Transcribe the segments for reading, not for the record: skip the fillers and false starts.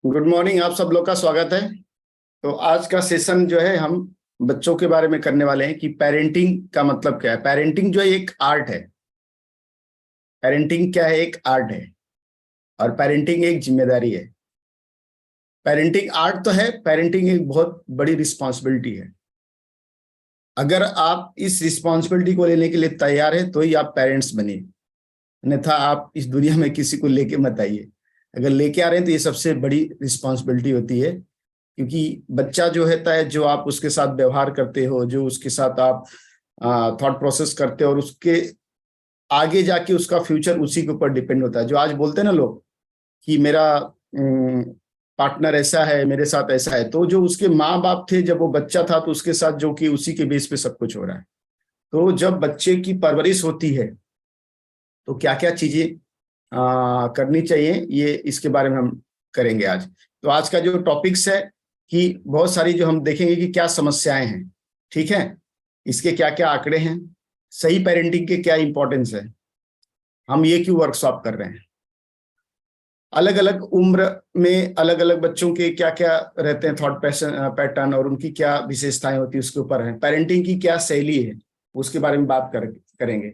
Good morning. आप सब लोग का स्वागत है। तो आज का सेशन जो है हम बच्चों के बारे में करने वाले हैं कि पेरेंटिंग का मतलब क्या है। पेरेंटिंग जो है एक आर्ट है। पेरेंटिंग क्या है? एक आर्ट है और पेरेंटिंग एक जिम्मेदारी है। पेरेंटिंग आर्ट तो है, पेरेंटिंग एक बहुत बड़ी रिस्पॉन्सिबिलिटी है। अगर आप इस रिस्पॉन्सिबिलिटी को लेने के लिए तैयार है तो ही आप पेरेंट्स बनिए, अन्यथा आप इस दुनिया में किसी को लेके मत आइए। अगर लेके आ रहे हैं तो ये सबसे बड़ी रिस्पॉन्सिबिलिटी होती है, क्योंकि बच्चा जो होता है, जो आप उसके साथ व्यवहार करते हो, जो उसके साथ आप थॉट प्रोसेस करते हो, और उसके आगे जाके उसका फ्यूचर उसी के ऊपर डिपेंड होता है। जो आज बोलते हैं ना लोग कि मेरा पार्टनर ऐसा है, मेरे साथ ऐसा है, तो जो उसके माँ बाप थे जब वो बच्चा था तो उसके साथ जो कि उसी के बेस पे सब कुछ हो रहा है। तो जब बच्चे की परवरिश होती है तो क्या क्या चीजें करनी चाहिए, ये इसके बारे में हम करेंगे आज। तो आज का जो टॉपिक्स है कि बहुत सारी जो हम देखेंगे कि क्या समस्याएं हैं, ठीक है, इसके क्या क्या आंकड़े हैं, सही पेरेंटिंग के क्या इंपॉर्टेंस है, हम ये क्यों वर्कशॉप कर रहे हैं, अलग अलग उम्र में अलग अलग बच्चों के क्या क्या रहते हैं थॉट पैटर्न और उनकी क्या विशेषताएं होती है, उसके ऊपर है। पेरेंटिंग की क्या शैली है, उसके बारे में बात करेंगे।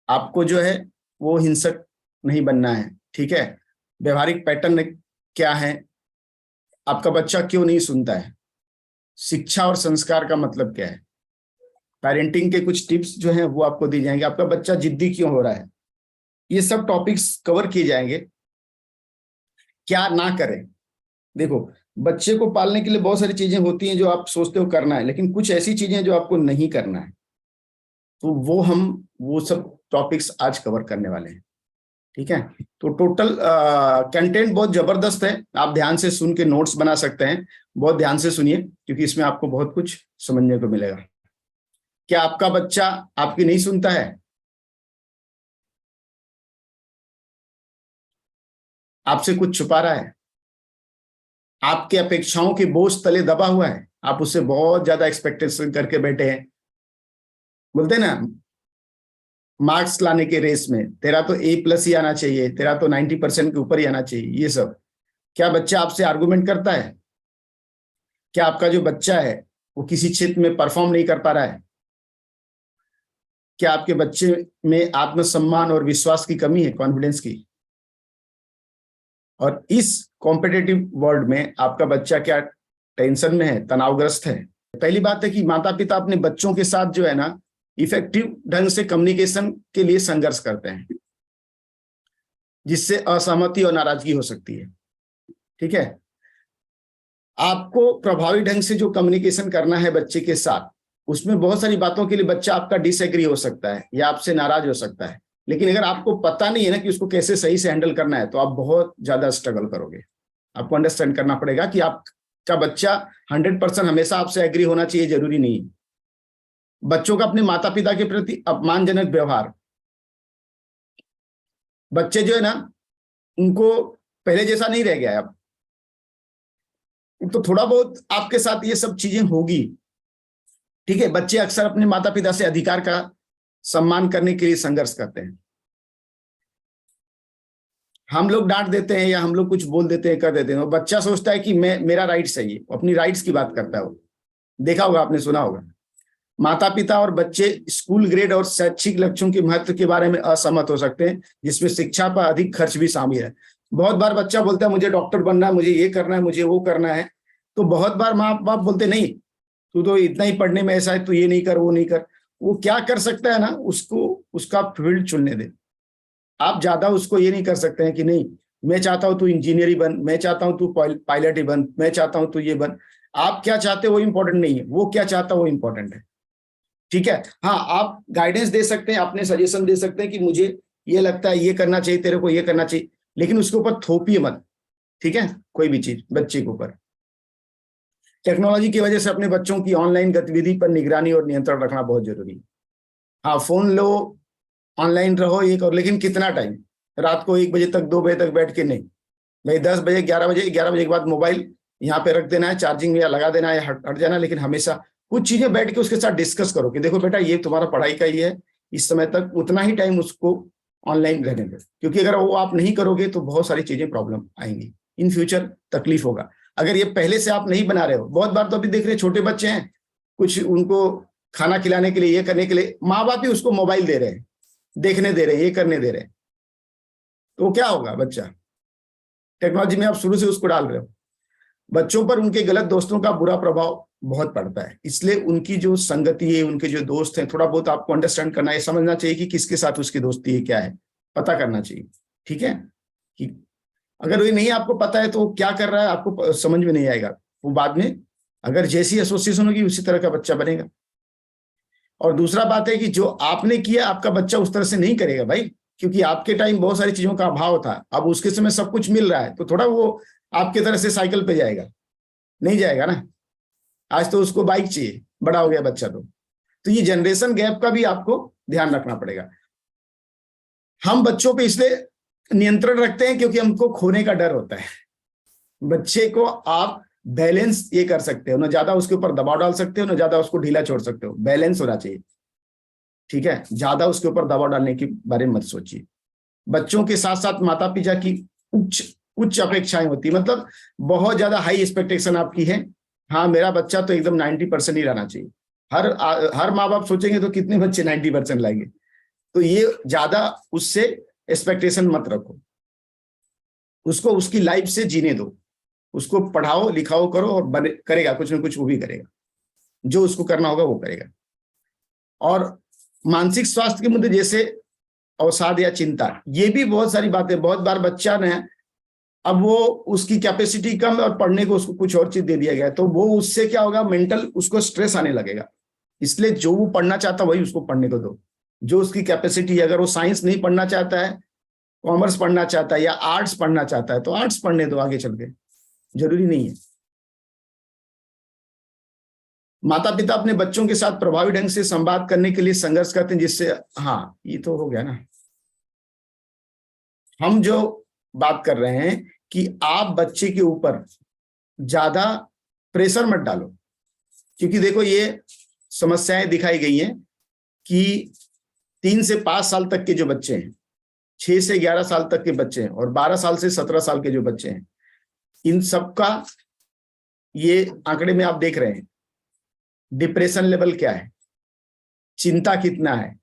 आपको जो है वो हिंसक नहीं बनना है, ठीक है। व्यवहारिक पैटर्न क्या है, आपका बच्चा क्यों नहीं सुनता है, शिक्षा और संस्कार का मतलब क्या है, पेरेंटिंग के कुछ टिप्स जो हैं वो आपको दी जाएंगे। आपका बच्चा जिद्दी क्यों हो रहा है, ये सब टॉपिक्स कवर किए जाएंगे। क्या ना करें, देखो, बच्चे को पालने के लिए बहुत सारी चीजें होती हैं जो आप सोचते हो करना है, लेकिन कुछ ऐसी चीजें जो आपको नहीं करना है, तो वो सब टॉपिक्स आज कवर करने वाले हैं, ठीक है। तो टोटल कंटेंट बहुत जबरदस्त है, आप ध्यान से सुन के नोट्स बना सकते हैं। बहुत ध्यान से सुनिए क्योंकि इसमें आपको बहुत कुछ समझने को मिलेगा। क्या आपका बच्चा आपकी नहीं सुनता है? आपसे कुछ छुपा रहा है? आपके अपेक्षाओं के बोझ तले दबा हुआ है? आप उससे बहुत ज्यादा एक्सपेक्टेशन करके बैठे हैं। बोलते हैं ना, मार्क्स लाने के रेस में तेरा तो A+ ही आना चाहिए, तेरा तो 90% के ऊपर ही आना चाहिए, ये सब। क्या बच्चा आपसे आर्गुमेंट करता है? क्या आपका जो बच्चा है वो किसी क्षेत्र में परफॉर्म नहीं कर पा रहा है? क्या आपके बच्चे में आत्मसम्मान और विश्वास की कमी है, कॉन्फिडेंस की? और इस कॉम्पिटेटिव वर्ल्ड में आपका बच्चा क्या टेंशन में है, तनावग्रस्त है? पहली बात है कि माता पिता अपने बच्चों के साथ जो है ना, इफेक्टिव ढंग से कम्युनिकेशन के लिए संघर्ष करते हैं, जिससे असहमति और नाराजगी हो सकती है, ठीक है। आपको प्रभावी ढंग से जो कम्युनिकेशन करना है बच्चे के साथ, उसमें बहुत सारी बातों के लिए बच्चा आपका डिसएग्री हो सकता है या आपसे नाराज हो सकता है, लेकिन अगर आपको पता नहीं है ना कि उसको कैसे सही से हैंडल करना है, तो आप बहुत ज्यादा स्ट्रगल करोगे। आपको अंडरस्टैंड करना पड़ेगा कि आपका बच्चा 100% हमेशा आपसे एग्री होना चाहिए, जरूरी नहीं। बच्चों का अपने माता पिता के प्रति अपमानजनक व्यवहार, बच्चे जो है ना, उनको पहले जैसा नहीं रह गया है अब, तो थोड़ा बहुत आपके साथ ये सब चीजें होगी, ठीक है। बच्चे अक्सर अपने माता पिता से अधिकार का सम्मान करने के लिए संघर्ष करते हैं। हम लोग डांट देते हैं या हम लोग कुछ बोल देते हैं, कर देते हैं, और बच्चा सोचता है कि मेरा राइट सही है, अपनी राइट्स की बात करता है वो। देखा होगा, आपने सुना होगा। माता पिता और बच्चे स्कूल ग्रेड और शैक्षिक लक्ष्यों के महत्व के बारे में असहमत हो सकते हैं, जिसमें शिक्षा पर अधिक खर्च भी शामिल है। बहुत बार बच्चा बोलता है मुझे डॉक्टर बनना है, मुझे ये करना है, मुझे वो करना है, तो बहुत बार माँ बाप बोलते नहीं, तू तो इतना ही पढ़ने में ऐसा है, तू ये नहीं कर, वो नहीं कर। वो क्या कर सकता है ना, उसको उसका फील्ड चुनने दे। आप ज्यादा उसको ये नहीं कर सकते हैं कि नहीं, मैं चाहता हूं तू इंजीनियर ही बन, मैं चाहता हूं तू पायलट ही बन, मैं चाहता हूं तू ये बन। आप क्या चाहते हो वो इंपॉर्टेंट नहीं है, वो क्या चाहता है वो इंपॉर्टेंट है, ठीक है। हाँ, आप गाइडेंस दे सकते हैं, अपने सजेशन दे सकते हैं कि मुझे ये लगता है ये करना चाहिए, तेरे को ये करना चाहिए, लेकिन उसके ऊपर थोपिए मत, ठीक है, कोई भी चीज बच्चे के ऊपर। टेक्नोलॉजी की वजह से अपने बच्चों की ऑनलाइन गतिविधि पर निगरानी और नियंत्रण रखना बहुत जरूरी है। हाँ, फोन लो, ऑनलाइन रहो एक, और लेकिन कितना टाइम? रात को 1 बजे तक, 2 बजे तक बैठ के नहीं भाई। 10 बजे, 11 बजे, 11 बजे के बाद मोबाइल यहाँ पे रख देना है, चार्जिंग में या लगा देना है, हट हट जाना। लेकिन हमेशा कुछ चीजें बैठ के उसके साथ डिस्कस करो कि देखो बेटा, ये तुम्हारा पढ़ाई का ही है, इस समय तक उतना ही टाइम उसको ऑनलाइन रहने दो, क्योंकि अगर वो आप नहीं करोगे तो बहुत सारी चीजें प्रॉब्लम आएंगी। इन फ्यूचर तकलीफ होगा। अगर ये पहले से आप नहीं बना रहे हो, बहुत बार तो अभी देख रहे छोटे बच्चे हैं, कुछ उनको खाना खिलाने के लिए, ये करने के लिए माँ बाप ही उसको मोबाइल दे रहे हैं, देखने दे रहे हैं, ये करने दे रहे हैं, तो क्या होगा? बच्चा टेक्नोलॉजी में आप शुरू से उसको डाल रहे हो, बच्चों पर उनके गलत दोस्तों का बुरा प्रभाव बहुत पड़ता है। इसलिए उनकी जो संगति है, उनके जो दोस्त हैं, थोड़ा बहुत आपको अंडरस्टैंड करना है, समझना चाहिए कि किसके साथ उसकी दोस्ती है, क्या है, पता करना चाहिए। ठीक है, कि अगर ये नहीं आपको पता है तो क्या कर रहा है आपको समझ में नहीं आएगा, वो बाद में अगर जैसी एसोसिएशन होगी उसी तरह का बच्चा बनेगा। और दूसरा बात है कि जो आपने किया आपका बच्चा उस तरह से नहीं करेगा भाई, क्योंकि आपके टाइम बहुत सारी चीजों का अभाव था, अब उसके समय सब कुछ मिल रहा है, तो थोड़ा वो आपके तरह से साइकिल पे जाएगा, नहीं जाएगा ना। आज तो उसको बाइक चाहिए, बड़ा हो गया बच्चा तो ये जनरेशन गैप का भी आपको ध्यान रखना पड़ेगा। हम बच्चों पे इसलिए नियंत्रण रखते हैं क्योंकि हमको खोने का डर होता है। बच्चे को आप बैलेंस ये कर सकते हो, ना ज्यादा उसके ऊपर दबाव डाल सकते हो, ना ज्यादा उसको ढीला छोड़ सकते हो, बैलेंस होना चाहिए। ठीक है, ज्यादा उसके ऊपर दबाव डालने के बारे में मत सोचिए। बच्चों के साथ साथ माता पिता की उच्च अपेक्षाएं होती है, मतलब बहुत ज्यादा हाई एक्सपेक्टेशन आपकी है। हाँ, मेरा बच्चा तो एकदम 90% ही रहना चाहिए। हर माँ बाप सोचेंगे तो कितने बच्चे 90% लाएंगे, तो ये ज्यादा उससे एक्सपेक्टेशन मत रखो। उसको उसकी लाइफ से जीने दो, उसको पढ़ाओ लिखाओ करो और करेगा कुछ ना कुछ, वो भी करेगा, जो उसको करना होगा वो करेगा। और मानसिक स्वास्थ्य के मुद्दे जैसे अवसाद या चिंता, ये भी बहुत सारी बातें, बहुत बार बच्चा ने अब वो उसकी कैपेसिटी कम है और पढ़ने को उसको कुछ और चीज दे दिया गया है, तो वो उससे क्या होगा, मेंटल उसको स्ट्रेस आने लगेगा। इसलिए जो वो पढ़ना चाहता वही उसको पढ़ने को दो, जो उसकी कैपेसिटी। अगर वो साइंस नहीं पढ़ना चाहता है, कॉमर्स पढ़ना चाहता है या आर्ट्स पढ़ना चाहता है, तो आर्ट्स पढ़ने दो आगे चल के, जरूरी नहीं है। माता पिता अपने बच्चों के साथ प्रभावी ढंग से संवाद करने के लिए संघर्ष करते हैं, जिससे, हाँ ये तो हो गया ना। हम जो बात कर रहे हैं कि आप बच्चे के ऊपर ज्यादा प्रेशर मत डालो, क्योंकि देखो ये समस्याएं दिखाई गई हैं कि 3 से 5 साल तक के जो बच्चे हैं, 6 से 11 साल तक के बच्चे हैं और 12 साल से 17 साल के जो बच्चे हैं, इन सबका ये आंकड़े में आप देख रहे हैं डिप्रेशन लेवल क्या है, चिंता कितना है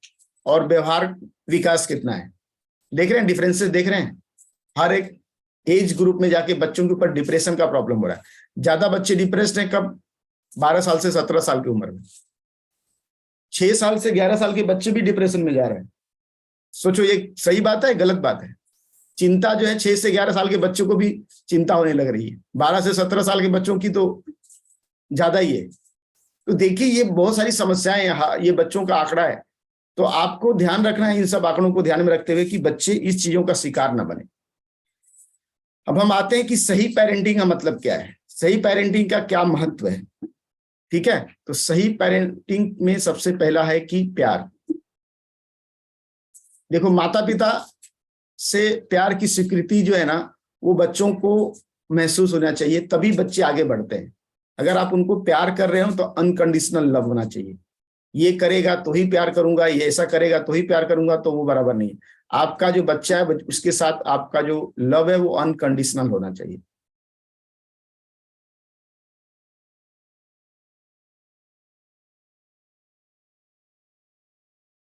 और व्यवहार विकास कितना है। देख रहे हैं डिफरेंसेस, देख रहे हैं। हर एक एज ग्रुप में जाके बच्चों के ऊपर डिप्रेशन का प्रॉब्लम हो रहा है। ज्यादा बच्चे डिप्रेस्ड हैं कब? 12 साल से 17 साल की उम्र में। 6 साल से 11 साल के बच्चे भी डिप्रेशन में जा रहे हैं। सोचो ये सही बात है, गलत बात है? चिंता जो है 6 से 11 साल के बच्चों को भी चिंता होने लग रही है, 12 से 17 साल के बच्चों की तो ज्यादा ही है। तो देखिए ये बहुत सारी समस्याएं, ये बच्चों का आंकड़ा है, तो आपको ध्यान रखना है इन सब आंकड़ों को ध्यान में रखते हुए कि बच्चे इस चीजों का शिकार ना बने। अब हम आते हैं कि सही पेरेंटिंग का मतलब क्या है, सही पेरेंटिंग का क्या महत्व है। ठीक है, तो सही पेरेंटिंग में सबसे पहला है कि प्यार। देखो माता पिता से प्यार की स्वीकृति जो है ना, वो बच्चों को महसूस होना चाहिए, तभी बच्चे आगे बढ़ते हैं। अगर आप उनको प्यार कर रहे हो तो अनकंडीशनल लव होना चाहिए। ये करेगा तो ही प्यार करूंगा, ये ऐसा करेगा तो ही प्यार करूंगा, तो वो बराबर नहीं है। आपका जो बच्चा है उसके साथ आपका जो लव है वो अनकंडीशनल होना चाहिए।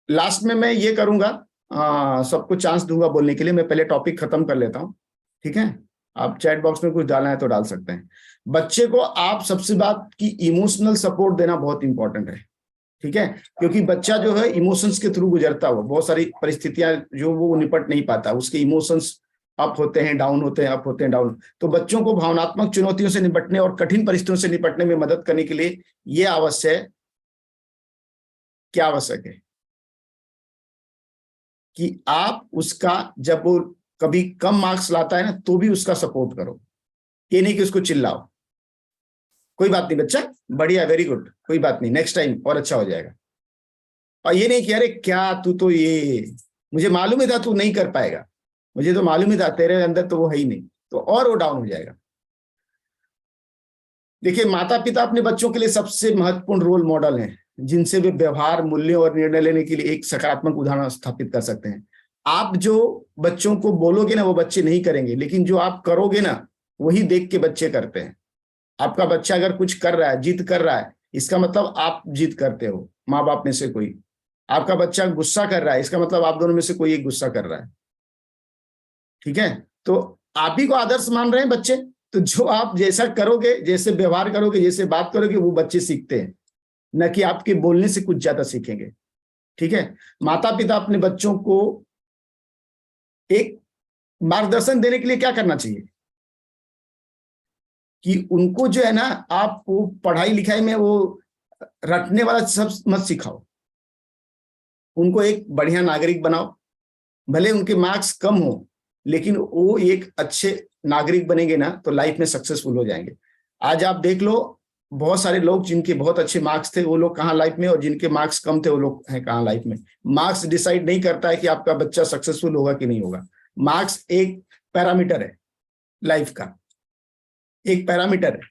लास्ट में मैं ये करूंगा, सबको चांस दूंगा बोलने के लिए। मैं पहले टॉपिक खत्म कर लेता हूं, ठीक है? आप चैट बॉक्स में कुछ डालना है तो डाल सकते हैं। बच्चे को आप सबसे बात की इमोशनल सपोर्ट देना बहुत इंपॉर्टेंट है, ठीक है? क्योंकि बच्चा जो है इमोशंस के थ्रू गुजरता हुआ बहुत सारी परिस्थितियां जो वो निपट नहीं पाता, उसके इमोशंस अप होते हैं डाउन होते हैं, अप होते हैं डाउन। तो बच्चों को भावनात्मक चुनौतियों से निपटने और कठिन परिस्थितियों से निपटने में मदद करने के लिए ये आवश्यक है, क्या आवश्यक है कि आप उसका, जब वो कभी कम मार्क्स लाता है ना, तो भी उसका सपोर्ट करो। ये नहीं कि उसको चिल्लाओ, कोई बात नहीं बच्चा बढ़िया, वेरी गुड, कोई बात नहीं, नेक्स्ट टाइम और अच्छा हो जाएगा। और ये नहीं कि अरे क्या तू तो, ये मुझे मालूम ही था तू नहीं कर पाएगा, मुझे तो मालूम ही था तेरे अंदर तो वो है ही नहीं, तो और वो डाउन हो जाएगा। देखिए माता पिता अपने बच्चों के लिए सबसे महत्वपूर्ण रोल मॉडल हैं, जिनसे वे व्यवहार, मूल्यों और निर्णय लेने के लिए एक सकारात्मक उदाहरण स्थापित कर सकते हैं। आप जो बच्चों को बोलोगे ना वो बच्चे नहीं करेंगे, लेकिन जो आप करोगे ना वही देख के बच्चे करते हैं। आपका बच्चा अगर कुछ कर रहा है, जिद कर रहा है, इसका मतलब आप जिद करते हो, माँ बाप में से कोई। आपका बच्चा गुस्सा कर रहा है, इसका मतलब आप दोनों में से कोई एक गुस्सा कर रहा है। ठीक है, तो आप ही को आदर्श मान रहे हैं बच्चे, तो जो आप जैसा करोगे, जैसे व्यवहार करोगे, जैसे बात करोगे, वो बच्चे सीखते हैं, न कि आपके बोलने से कुछ ज्यादा सीखेंगे। ठीक है, माता पिता अपने बच्चों को एक मार्गदर्शन देने के लिए क्या करना चाहिए कि उनको जो है ना, आप वो पढ़ाई लिखाई में वो रटने वाला सब मत सिखाओ, उनको एक बढ़िया नागरिक बनाओ। भले उनके मार्क्स कम हो, लेकिन वो एक अच्छे नागरिक बनेंगे ना तो लाइफ में सक्सेसफुल हो जाएंगे। आज आप देख लो, बहुत सारे लोग जिनके बहुत अच्छे मार्क्स थे वो लोग कहाँ लाइफ में, और जिनके मार्क्स कम थे वो लोग हैं कहाँ लाइफ में। मार्क्स डिसाइड नहीं करता है कि आपका बच्चा सक्सेसफुल होगा कि नहीं होगा। मार्क्स एक पैरामीटर है लाइफ का, एक पैरामीटर है।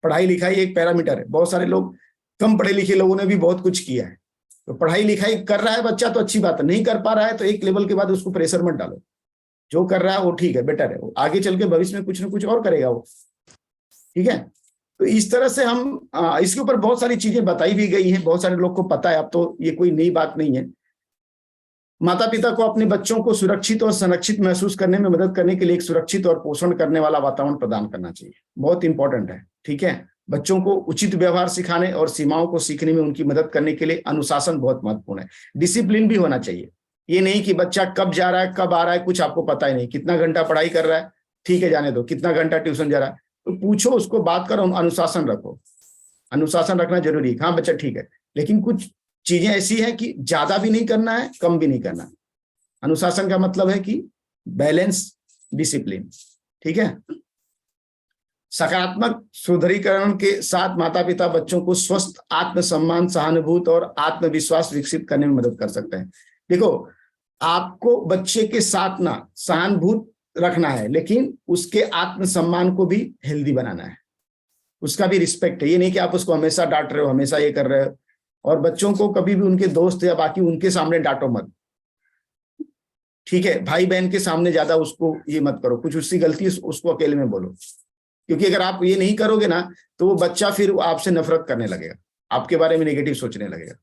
पढ़ाई लिखाई एक पैरामीटर है। बहुत सारे लोग, कम पढ़े लिखे लोगों ने भी बहुत कुछ किया है। तो पढ़ाई लिखाई कर रहा है बच्चा तो अच्छी बात है, नहीं कर पा रहा है तो एक लेवल के बाद उसको प्रेशर मत डालो। जो कर रहा है वो ठीक है, बेटर है, वो आगे चल के भविष्य में कुछ ना कुछ और करेगा वो। ठीक है, तो इस तरह से हम इसके ऊपर बहुत सारी चीजें बताई भी गई हैं, बहुत सारे लोग को पता है, अब तो ये कोई नई बात नहीं है। माता पिता को अपने बच्चों को सुरक्षित और संरक्षित महसूस करने में मदद करने के लिए एक सुरक्षित और पोषण करने वाला वातावरण प्रदान करना चाहिए, बहुत इंपॉर्टेंट है। ठीक है, बच्चों को उचित व्यवहार सिखाने और सीमाओं को सीखने में उनकी मदद करने के लिए अनुशासन बहुत महत्वपूर्ण है। डिसिप्लिन भी होना चाहिए। ये नहीं कि बच्चा कब जा रहा है कब आ रहा है कुछ आपको पता ही नहीं, कितना घंटा पढ़ाई कर रहा है, ठीक है जाने दो, कितना घंटा ट्यूशन जा रहा है, तो पूछो उसको, बात करो, अनुशासन रखो। अनुशासन रखना जरूरी है। हाँ बच्चा ठीक है, लेकिन कुछ चीजें ऐसी है कि ज्यादा भी नहीं करना है, कम भी नहीं करना है। अनुशासन का मतलब है कि बैलेंस, डिसिप्लिन। ठीक है, सकारात्मक सुदृढ़ीकरण के साथ माता पिता बच्चों को स्वस्थ आत्मसम्मान, सहानुभूति और आत्मविश्वास विकसित करने में मदद कर सकते हैं। देखो, आपको बच्चे के साथ ना सहानुभूति रखना है, लेकिन उसके आत्मसम्मान को भी हेल्दी बनाना है, उसका भी रिस्पेक्ट है। ये नहीं कि आप उसको हमेशा डांट रहे हो, हमेशा ये कर रहे हो। और बच्चों को कभी भी उनके दोस्त या बाकी उनके सामने डांटो मत। ठीक है, भाई बहन के सामने ज्यादा उसको ये मत करो, कुछ उसकी गलती उसको अकेले में बोलो, क्योंकि अगर आप ये नहीं करोगे ना तो वो बच्चा फिर आपसे नफरत करने लगेगा, आपके बारे में नेगेटिव सोचने लगेगा।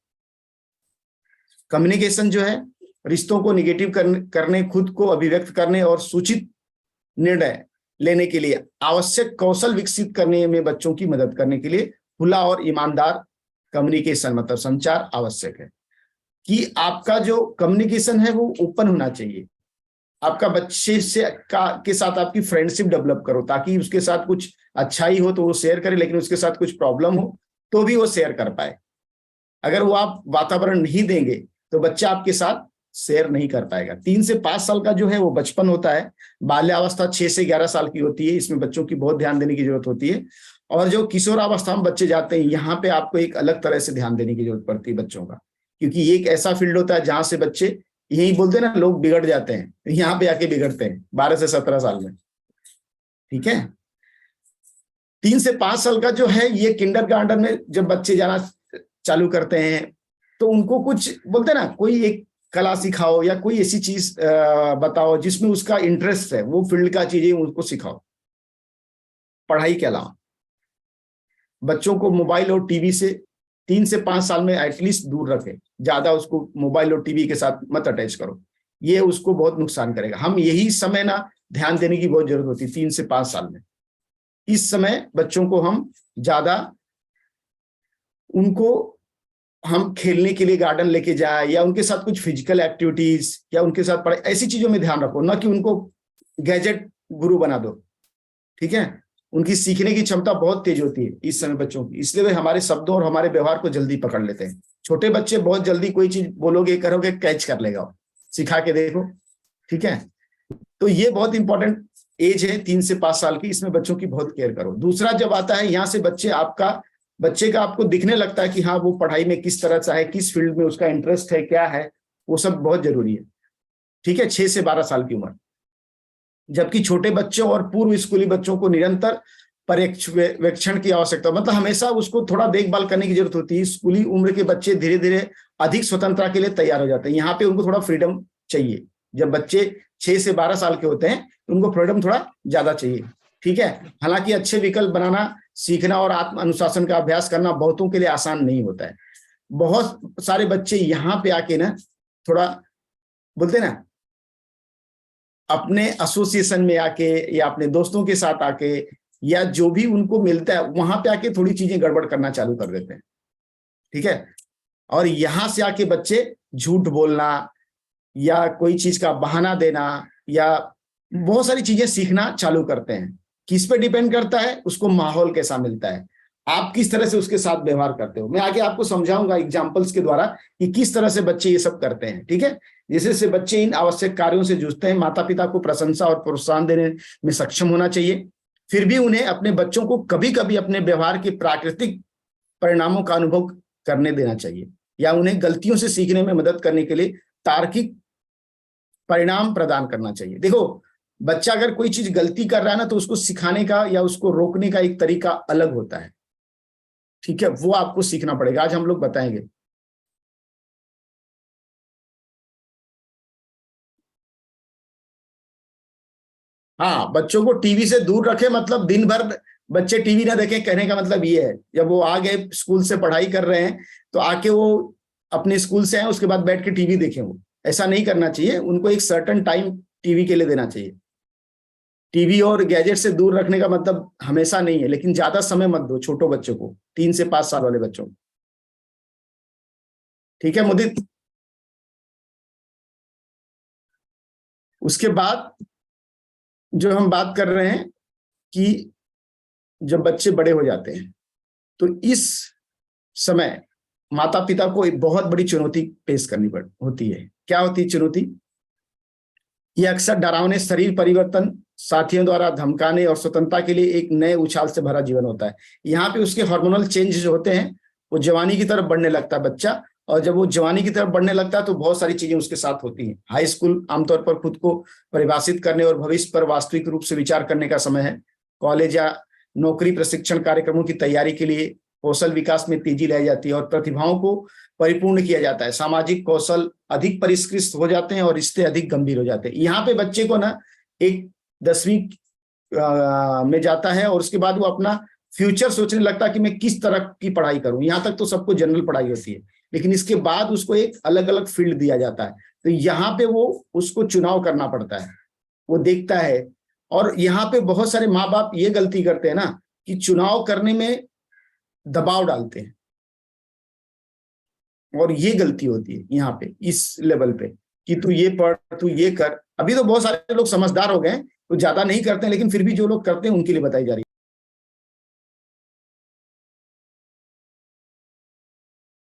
कम्युनिकेशन जो है, रिश्तों को नेगेटिव करने, खुद को अभिव्यक्त करने और सूचित निर्णय लेने के लिए आवश्यक कौशल विकसित करने में बच्चों की मदद करने के लिए खुला और ईमानदार कम्युनिकेशन, मतलब संचार आवश्यक है। कि आपका जो कम्युनिकेशन है वो ओपन होना चाहिए। आपका बच्चे से के साथ आपकी फ्रेंडशिप डेवलप करो, ताकि उसके साथ कुछ अच्छाई हो तो वो शेयर करे, लेकिन उसके साथ कुछ प्रॉब्लम हो तो भी वो शेयर कर पाए। अगर वो आप वातावरण नहीं देंगे तो बच्चा आपके साथ शेयर नहीं कर पाएगा। 3 से 5 साल का जो है वो बचपन होता है। बाल्यावस्था 6 से 11 साल की होती है, इसमें बच्चों की बहुत ध्यान देने की जरूरत होती है। और जो किशोरावस्था में बच्चे जाते हैं, यहाँ पे आपको एक अलग तरह से ध्यान देने की जरूरत पड़ती है बच्चों का, क्योंकि ये एक ऐसा फील्ड होता है जहां से बच्चे, यही बोलते हैं ना, लोग बिगड़ जाते हैं, यहाँ पे आके बिगड़ते हैं 12 से 17 साल में। ठीक है, 3 से 5 साल का जो है ये किंडरगार्टन में जब बच्चे जाना चालू करते हैं तो उनको कुछ बोलते हैं ना, कोई एक कला सिखाओ या कोई ऐसी चीज बताओ जिसमें उसका इंटरेस्ट है, वो फील्ड का चीजें उनको सिखाओ पढ़ाई के अलावा। बच्चों को मोबाइल और टीवी से 3 से 5 साल में एटलीस्ट दूर रखें, ज्यादा उसको मोबाइल और टीवी के साथ मत अटैच करो, ये उसको बहुत नुकसान करेगा। हम यही समय ना ध्यान देने की बहुत जरूरत होती है 3 से 5 साल में। इस समय बच्चों को हम ज्यादा, उनको हम खेलने के लिए गार्डन लेके जाए या उनके साथ कुछ फिजिकल एक्टिविटीज या उनके साथ पढ़ाई, ऐसी चीजों में ध्यान रखो, ना कि उनको गैजेट गुरु बना दो। ठीक है, उनकी सीखने की क्षमता बहुत तेज होती है इस समय बच्चों की, इसलिए वे हमारे शब्दों और हमारे व्यवहार को जल्दी पकड़ लेते हैं। छोटे बच्चे बहुत जल्दी कोई चीज बोलोगे करोगे कैच कर लेगा, सिखा के देखो। ठीक है, तो ये बहुत इंपॉर्टेंट एज है 3 से 5 साल की, इसमें बच्चों की बहुत केयर करो। दूसरा जब आता है यहाँ से बच्चे का आपको दिखने लगता है कि हाँ वो पढ़ाई में किस तरह से है, किस फील्ड में उसका इंटरेस्ट है, क्या है, वो सब बहुत जरूरी है। ठीक है, 6 से 12 साल की उम्र। जबकि छोटे बच्चों और पूर्व स्कूली बच्चों को निरंतर पर्यवेक्षण की आवश्यकता, मतलब हमेशा उसको थोड़ा देखभाल करने की जरूरत होती है। स्कूली उम्र के बच्चे धीरे धीरे अधिक स्वतंत्रता के लिए तैयार हो जाते हैं, यहाँ पे उनको थोड़ा फ्रीडम चाहिए। जब बच्चे 6 से 12 साल के होते हैं तो उनको फ्रीडम थोड़ा ज्यादा चाहिए। ठीक है। हालांकि अच्छे विकल्प बनाना, सीखना और आत्म अनुशासन का अभ्यास करना बहुतों के लिए आसान नहीं होता है। बहुत सारे बच्चे यहाँ पे आके ना थोड़ा बोलते ना, अपने एसोसिएशन में आके या अपने दोस्तों के साथ आके या जो भी उनको मिलता है वहां पे आके थोड़ी चीजें गड़बड़ करना चालू कर देते हैं। ठीक है। और यहां से आके बच्चे झूठ बोलना या कोई चीज का बहाना देना या बहुत सारी चीजें सीखना चालू करते हैं। किस पे डिपेंड करता है, उसको माहौल कैसा मिलता है, आप किस तरह से उसके साथ व्यवहार करते हो। मैं आगे आपको समझाऊंगा एग्जाम्पल्स के द्वारा कि किस तरह से बच्चे ये सब करते हैं। ठीक है। जिससे बच्चे इन आवश्यक कार्यों से जूझते हैं। माता पिता को प्रशंसा और प्रोत्साहन देने में सक्षम होना चाहिए। फिर भी उन्हें अपने बच्चों को कभी कभी अपने व्यवहार के प्राकृतिक परिणामों का अनुभव करने देना चाहिए या उन्हें गलतियों से सीखने में मदद करने के लिए तार्किक परिणाम प्रदान करना चाहिए। देखो, बच्चा अगर कोई चीज गलती कर रहा है ना तो उसको सिखाने का या उसको रोकने का एक तरीका अलग होता है। ठीक है, वो आपको सीखना पड़ेगा, आज हम लोग बताएंगे। हाँ, बच्चों को टीवी से दूर रखे, मतलब दिन भर बच्चे टीवी ना देखें, कहने का मतलब ये है जब वो आ गए स्कूल से पढ़ाई कर रहे हैं तो आके वो अपने स्कूल से आए उसके बाद बैठ के टीवी देखें, वो ऐसा नहीं करना चाहिए। उनको एक सर्टेन टाइम टीवी के लिए देना चाहिए। टीवी और गैजेट से दूर रखने का मतलब हमेशा नहीं है, लेकिन ज्यादा समय मत दो छोटो बच्चों को, 3 से 5 साल वाले बच्चों को। ठीक है मुदित। उसके बाद जो हम बात कर रहे हैं कि जब बच्चे बड़े हो जाते हैं तो इस समय माता पिता को एक बहुत बड़ी चुनौती पेश करनी होती है। क्या होती है चुनौती? ये अक्सर डरावने शरीर परिवर्तन, साथियों द्वारा धमकाने और स्वतंत्रता के लिए एक नए उछाल से भरा जीवन होता है। यहाँ पे उसके हार्मोनल चेंज जो होते हैं, वो जवानी की तरफ बढ़ने लगता है बच्चा, और जब वो जवानी की तरफ बढ़ने लगता है तो बहुत सारी चीजें उसके साथ होती हैं। हाई स्कूल आमतौर पर खुद को परिभाषित करने और भविष्य पर वास्तविक रूप से विचार करने का समय है। कॉलेज या नौकरी प्रशिक्षण कार्यक्रमों की तैयारी के लिए कौशल विकास में तेजी लाई जाती है और प्रतिभाओं को परिपूर्ण किया जाता है। सामाजिक कौशल अधिक परिष्कृत हो जाते हैं और रिश्ते अधिक गंभीर हो जाते हैं। यहाँ पे बच्चे को ना एक 10वीं में जाता है और उसके बाद वो अपना फ्यूचर सोचने लगता है कि मैं किस तरह की पढ़ाई करूं। यहाँ तक तो सबको जनरल पढ़ाई होती है, लेकिन इसके बाद उसको एक अलग अलग फील्ड दिया जाता है। तो यहाँ पे वो उसको चुनाव करना पड़ता है, वो देखता है। और यहाँ पे बहुत सारे माँ बाप ये गलती करते हैं ना कि चुनाव करने में दबाव डालते हैं, और ये गलती होती है यहाँ पे इस लेवल पे कि तू ये पढ़, तू ये कर। अभी तो बहुत सारे लोग समझदार हो गए तो ज्यादा नहीं करते हैं, लेकिन फिर भी जो लोग करते हैं उनके लिए बताई जा रही है।